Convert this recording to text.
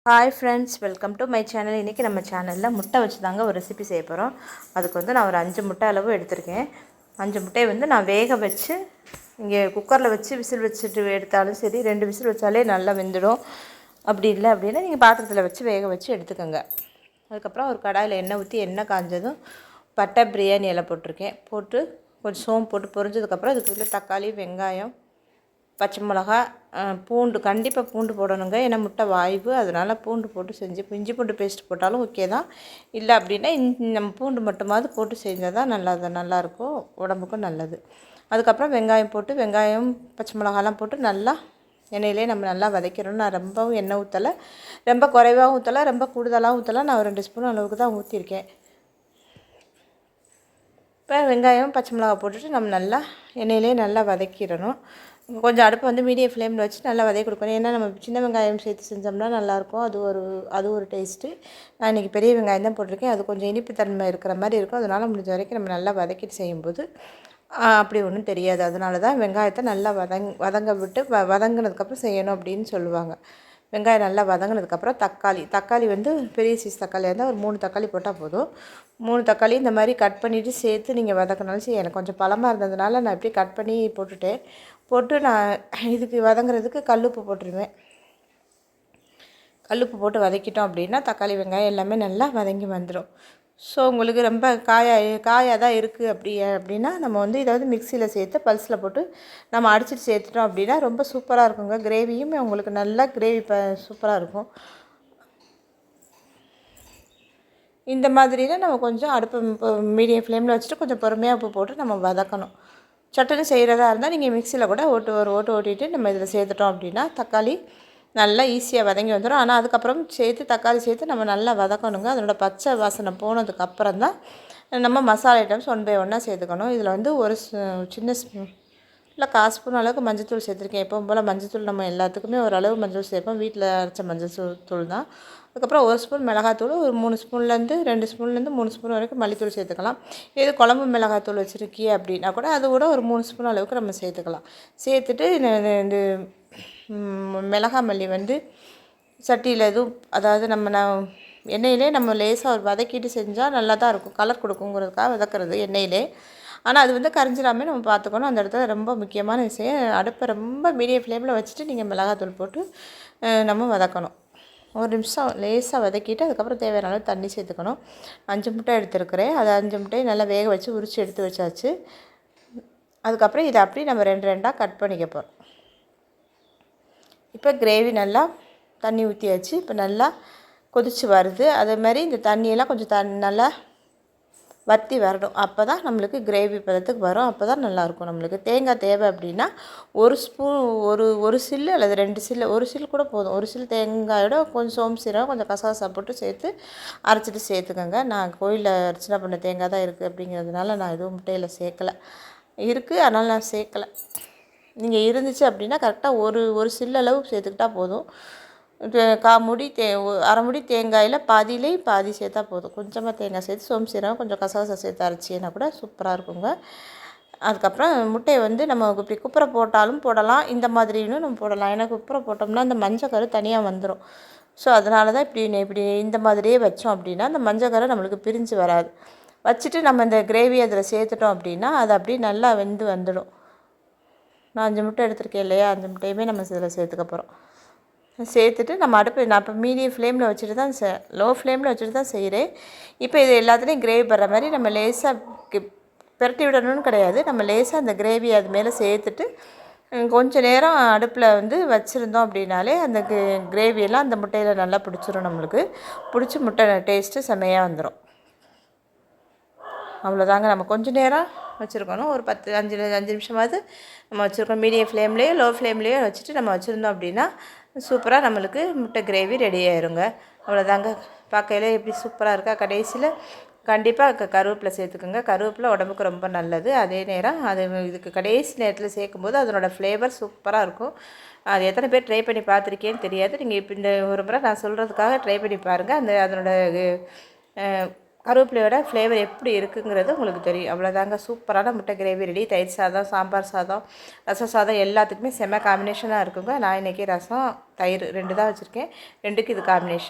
Hi friends, welcome to my channel. இன்றைக்கி நம்ம சேனலில் முட்டை வச்சு தாங்க ஒரு ரெசிபி செய்ய போகிறோம். அதுக்கு வந்து நான் ஒரு 5 முட்டை அளவு எடுத்திருக்கேன். 5 முட்டையை வந்து நான் வேக வச்சு இங்கே குக்கரில் வச்சு விசில் வச்சுட்டு எடுத்தாலும் சரி, 2 விசில் வச்சாலே நல்லா வெந்துடும். அப்படி இல்லை அப்படின்னா நீங்கள் பாத்திரத்தில் வச்சு வேக வச்சு எடுத்துக்கோங்க. அதுக்கப்புறம் ஒரு கடாயில் எண்ணெய் ஊற்றி எண்ணெய் காஞ்சதும் பட்டை பிரியாணி இலை போட்டிருக்கேன். போட்டு கொஞ்சம் சோம்பு போட்டு பொரிஞ்சதுக்கப்புறம் அதுக்கு தக்காளி, வெங்காயம், பச்சை மிளகா, பூண்டு, கண்டிப்பாக பூண்டு போடணுங்க. ஏன்னா முட்டை வாய்வு, அதனால் பூண்டு போட்டு செஞ்சு இஞ்சி பூண்டு பேஸ்ட் போட்டாலும் ஓகே தான். இல்லை அப்படின்னா நம்ம பூண்டு மட்டுமாவது போட்டு செஞ்சால் தான் நல்லாயிருக்கும், உடம்புக்கும் நல்லது. அதுக்கப்புறம் வெங்காயம் போட்டு வெங்காயம் பச்சை மிளகாலாம் போட்டு நல்லா எண்ணெயிலே நம்ம நல்லா வதக்கிறோம். நான் ரொம்பவும் எண்ணெய் ஊற்றலை, ரொம்ப குறைவாகவும் ஊற்றலை, ரொம்ப கூடுதலாகவும் ஊற்றலை. நான் ஒரு 2 ஸ்பூன் அளவுக்கு தான் ஊற்றிருக்கேன். இப்போ வெங்காயம் பச்சை மிளகா போட்டுட்டு நம்ம நல்லா எண்ணெயிலே நல்லா வதக்கிடணும். கொஞ்சம் அடுப்பை வந்து மீடியம் ஃப்ளேமில் வச்சு நல்லா வதக்கி கொடுக்கணும். ஏன்னா நம்ம சின்ன வெங்காயம் சேர்த்து செஞ்சோம்னா நல்லாயிருக்கும், அது ஒரு டேஸ்ட்டு. நான் இன்றைக்கி பெரிய வெங்காயம் தான் போட்டிருக்கேன். அது கொஞ்சம் இனிப்பு தன்மை இருக்கிற மாதிரி இருக்கும். அதனால் முடிஞ்ச வரைக்கும் நம்ம நல்லா வதக்கிட்டு செய்யும்போது அப்படி ஒன்றும் தெரியாது. அதனால தான் வெங்காயத்தை நல்லா வதங்க விட்டு வதங்கினதுக்கப்புறம் செய்யணும் அப்படின்னு சொல்லுவாங்க. வெங்காயம் நல்லா வதங்கினதுக்கப்புறம் தக்காளி வந்து பெரிய சைஸ் தக்காளியாக இருந்தால் ஒரு 3 தக்காளி போட்டால் போதும். 3 தக்காளி இந்த மாதிரி கட் பண்ணிவிட்டு சேர்த்து நீங்கள் வதக்கினாலும் சரி. எனக்கு கொஞ்சம் பழமாக இருந்ததுனால நான் இப்படி கட் பண்ணி போட்டு நான் இதுக்கு வதங்குறதுக்கு கல்லுப்பு போட்டுருவேன். கல்லுப்பு போட்டு வதக்கிட்டோம் அப்படின்னா தக்காளி வெங்காயம் எல்லாமே நல்லா வதங்கி வந்துடும். ஸோ உங்களுக்கு ரொம்ப காயாக தான் இருக்குது அப்படின்னா நம்ம வந்து இதை வந்து மிக்சியில் சேர்த்து பல்ஸில் போட்டு நம்ம அடிச்சிட்டு சேர்த்துட்டோம் அப்படின்னா ரொம்ப சூப்பராக இருக்குங்க. கிரேவியும் உங்களுக்கு நல்லா கிரேவி சூப்பராக இருக்கும். இந்த மாதிரினா நம்ம கொஞ்சம் அடுப்பு மீடியம் ஃப்ளேமில் வச்சுட்டு கொஞ்சம் பொறுமையாக உப்பு போட்டு நம்ம வதக்கணும். சட்டுன்னு செய்கிறதா இருந்தால் நீங்கள் மிக்சியில் கூட ஒரு ஓட்டு ஓட்டிட்டு நம்ம இதில் சேர்த்துட்டோம் அப்படின்னா தக்காளி நல்லா ஈஸியாக வதங்கி வந்துடும். ஆனால் அதுக்கப்புறம் தக்காளி சேர்த்து நம்ம நல்லா வதக்கணுங்க. அதனோட பச்சை வாசனை போனதுக்கப்புறம் தான் நம்ம மசாலா ஐட்டம்ஸ் 1 by 1 சேர்த்துக்கணும். இதில் வந்து ஒரு சின்ன இல்லை 1/4 ஸ்பூன் அளவுக்கு மஞ்சத்தூள் சேர்த்துருக்கேன். எப்பவும் போல் மஞ்சத்தூள் நம்ம எல்லாத்துக்குமே ஓரளவு மஞ்சள் சேர்ப்போம். வீட்டில் அரைச்ச மஞ்சள் தான். அதுக்கப்புறம் 1 ஸ்பூன் மிளகாத்தூள், ஒரு 3 ஸ்பூன்லேருந்து 2 ஸ்பூன்லேருந்து 3 ஸ்பூன் வரைக்கும் மல்லித்தூள் சேர்த்துக்கலாம். இது குழம்பு மிளகாத்தூள் வச்சுருக்கியே அப்படின்னா கூட அது கூட ஒரு 3 ஸ்பூன் அளவுக்கு நம்ம சேர்த்துக்கலாம். சேர்த்துட்டு இந்த மிளகா மல்லி வந்து சட்டியில் அதாவது நான் எண்ணெயிலே நம்ம லேசாக ஒரு வதக்கிட்டு செஞ்சால் நல்லா தான் இருக்கும். கலர் கொடுக்குங்கிறதுக்காக வதக்கிறது எண்ணெயிலே. ஆனால் அது வந்து கரைஞ்சிடாமல் நம்ம பார்த்துக்கணும். அந்த இடத்துல ரொம்ப முக்கியமான விஷயம், அடுப்பை ரொம்ப மீடியம் ஃப்ளேமில் வச்சுட்டு நீங்கள் மிளகாத்தூள் போட்டு நம்ம வதக்கணும். 1 நிமிஷம் லேசாக வதக்கிட்டு அதுக்கப்புறம் தேவையான அளவு தண்ணி சேர்த்துக்கணும். 5 முட்டை எடுத்துருக்கிறேன். அது 5 முட்டையை நல்லா வேக வச்சு உரித்து எடுத்து வச்சாச்சு. அதுக்கப்புறம் இதை அப்படியே நம்ம 2 கட் பண்ணிக்க போகிறோம். இப்போ கிரேவி நல்லா தண்ணி ஊற்றியாச்சு. இப்போ நல்லா கொதித்து வருது. அதே மாதிரி இந்த தண்ணியெல்லாம் கொஞ்சம் நல்லா வற்றி வரணும். அப்போ தான் நம்மளுக்கு கிரேவி பதத்துக்கு வரும். அப்போ தான் நல்லாயிருக்கும். நம்மளுக்கு தேங்காய் தேவை அப்படின்னா 1 ஸ்பூன் ஒரு சில்லு அல்லது 2 சில்லு, 1 சில்லு கூட போதும். 1 சில்லு தேங்காயோட கொஞ்சம் சோம்பு சீரகம் கொஞ்சம் கசகசா போட்டு சேர்த்து அரைச்சிட்டு சேர்த்துக்கோங்க. நான் கோயிலில் அர்ச்சனை பண்ண தேங்காய் தான் இருக்குது அப்படிங்கிறதுனால நான் எதுவும் முட்டையில் சேர்க்கலை. இருக்குது, அதனால் நான் சேர்க்கலை. நீங்கள் இருந்துச்சு அப்படின்னா கரெக்டாக ஒரு சில்லு அளவு சேர்த்துக்கிட்டால் போதும். அரை முடி தேங்காயில் பாதி சேர்த்தா போதும். கொஞ்சமாக தேங்காய் சேர்த்து சோம்பு சீரகம் கொஞ்சம் கசகசா சேர்த்து அரைச்சின்னா கூட சூப்பராக இருக்குங்க. அதுக்கப்புறம் முட்டையை வந்து நம்ம இப்படி குப்புரை போட்டாலும் போடலாம், இந்த மாதிரின்னு நம்ம போடலாம். ஏன்னா குப்புரை போட்டோம்னா அந்த மஞ்சக்கரு தனியாக வந்துடும். ஸோ அதனால தான் இப்படி இந்த மாதிரியே வச்சோம் அப்படின்னா அந்த மஞ்சக்கரு நம்மளுக்கு பிரிஞ்சு வராது. வச்சுட்டு நம்ம இந்த கிரேவி அதில் சேர்த்துட்டோம் அப்படின்னா அது அப்படியே நல்லா வெந்து வந்துடும். நான் 5 முட்டை எடுத்திருக்கேன் இல்லையா, 5 முட்டையுமே நம்ம இதில் சேர்த்துக்க போகிறோம். சேர்த்துட்டு நான் இப்போ மீடியம் ஃப்ளேமில் வச்சுட்டு தான் லோ ஃப்ளேமில் வச்சுட்டு தான் செய்கிறேன். இப்போ இது எல்லாத்துலேயும் கிரேவி படுற மாதிரி நம்ம லேசாக பெரட்டி விடணும்னு கிடையாது. நம்ம லேசாக அந்த கிரேவி அது மேலே சேர்த்துட்டு கொஞ்சம் நேரம் அடுப்பில் வந்து வச்சுருந்தோம் அப்படின்னாலே அந்த கிரேவியெல்லாம் அந்த முட்டையில் நல்லா பிடிச்சிரும். நம்மளுக்கு பிடிச்சி முட்டை டேஸ்ட்டு செம்மையாக வந்துடும். அவ்வளோதாங்க. நம்ம கொஞ்சம் நேரம் வச்சுருக்கணும். ஒரு 5 நிமிஷமாவது நம்ம வச்சுருக்கோம். மீடியம் ஃப்ளேம்லேயோ லோ ஃப்ளேம்லேயோ வச்சுட்டு நம்ம வச்சுருந்தோம் அப்படின்னா சூப்பராக நம்மளுக்கு முட்டை கிரேவி ரெடி ஆயிருங்க. அவ்வளோதாங்க. பார்க்கையில் எப்படி சூப்பராக இருக்கா. கடைசியில் கண்டிப்பாக கருவேப்பிலை சேர்த்துக்குங்க. கருவேப்பிலை உடம்புக்கு ரொம்ப நல்லது. அதே நேரம் இதுக்கு கடைசி நேரத்தில் சேர்க்கும்போது அதனோட ஃப்ளேவர் சூப்பராக இருக்கும். அது எத்தனை பேர் ட்ரை பண்ணி பார்த்துருக்கேன்னு தெரியாது. நீங்கள் இப்போ இந்த ஒரு முறை நான் சொல்கிறதுக்காக ட்ரை பண்ணி பாருங்கள். அதனோட கருவேப்பிலையோட ஃப்ளேவர் எப்படி இருக்குங்கிறது உங்களுக்கு தெரியும். அவ்வளோதாங்க, சூப்பரான முட்டை கிரேவி ரெடி. தயிர் சாதம், சாம்பார் சாதம், ரசம் சாதம் எல்லாத்துக்குமே செம்ம காம்பினேஷனாக இருக்குங்க. நான் இன்றைக்கி ரசம் தயிர் 2 தான் வச்சுருக்கேன், 2க்கு இது காம்பினேஷன்.